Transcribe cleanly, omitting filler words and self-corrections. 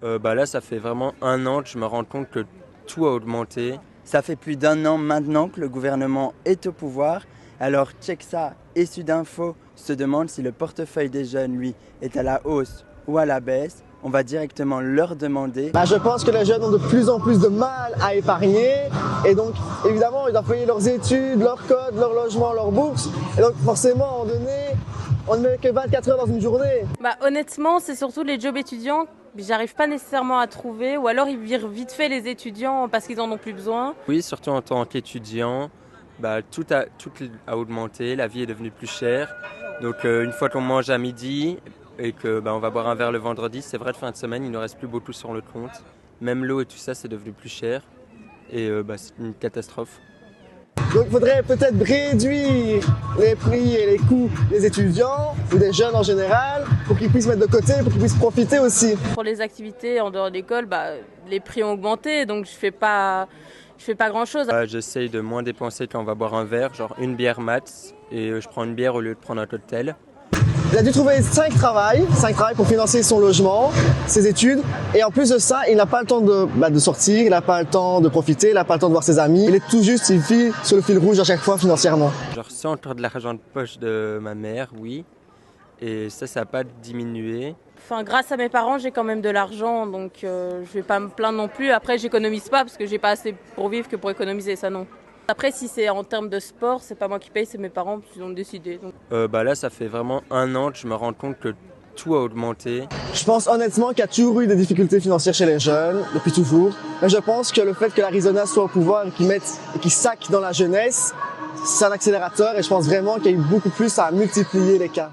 Là, ça fait vraiment un an que je me rends compte que tout a augmenté. Ça fait plus d'un an maintenant que le gouvernement est au pouvoir. Alors Chexa et Sudinfo se demandent si le portefeuille des jeunes, lui, est à la hausse ou à la baisse. On va directement leur demander. Je pense que les jeunes ont de plus en plus de mal à épargner et donc évidemment ils doivent payer leurs études, leurs codes, leur logement, leurs bourses et donc forcément à un moment donné on ne met que 24 heures dans une journée. Honnêtement c'est surtout les jobs étudiants que j'arrive pas nécessairement à trouver ou alors ils virent vite fait les étudiants parce qu'ils en ont plus besoin. Oui, surtout en tant qu'étudiant, tout a augmenté, la vie est devenue plus chère. Donc une fois qu'on mange à midi et que on va boire un verre le vendredi, c'est vrai de fin de semaine, il ne reste plus beaucoup sur le compte. Même l'eau et tout ça, c'est devenu plus cher. Et c'est une catastrophe. Donc il faudrait peut-être réduire les prix et les coûts des étudiants ou des jeunes en général pour qu'ils puissent mettre de côté, pour qu'ils puissent profiter aussi. Pour les activités en dehors de l'école, les prix ont augmenté donc je fais pas grand chose. J'essaye de moins dépenser quand on va boire un verre, genre une bière max, et je prends une bière au lieu de prendre un cocktail. Il a dû trouver 5 travails pour financer son logement, ses études. Et en plus de ça, il n'a pas le temps de sortir, il n'a pas le temps de profiter, il n'a pas le temps de voir ses amis. Il est tout juste, il vit sur le fil rouge à chaque fois financièrement. Je reçois encore de l'argent de poche de ma mère, oui. Et ça n'a pas diminué. Grâce à mes parents, j'ai quand même de l'argent, donc je vais pas me plaindre non plus. Après, j'économise pas parce que j'ai pas assez pour vivre que pour économiser, ça non. Après, si c'est en termes de sport, c'est pas moi qui paye, c'est mes parents qui ont décidé. Donc. Là, ça fait vraiment un an que je me rends compte que tout a augmenté. Je pense honnêtement qu'il y a toujours eu des difficultés financières chez les jeunes, depuis toujours. Mais je pense que le fait que l'Arizona soit au pouvoir et qu'ils saquent dans la jeunesse, c'est un accélérateur et je pense vraiment qu'il y a eu beaucoup plus à multiplier les cas.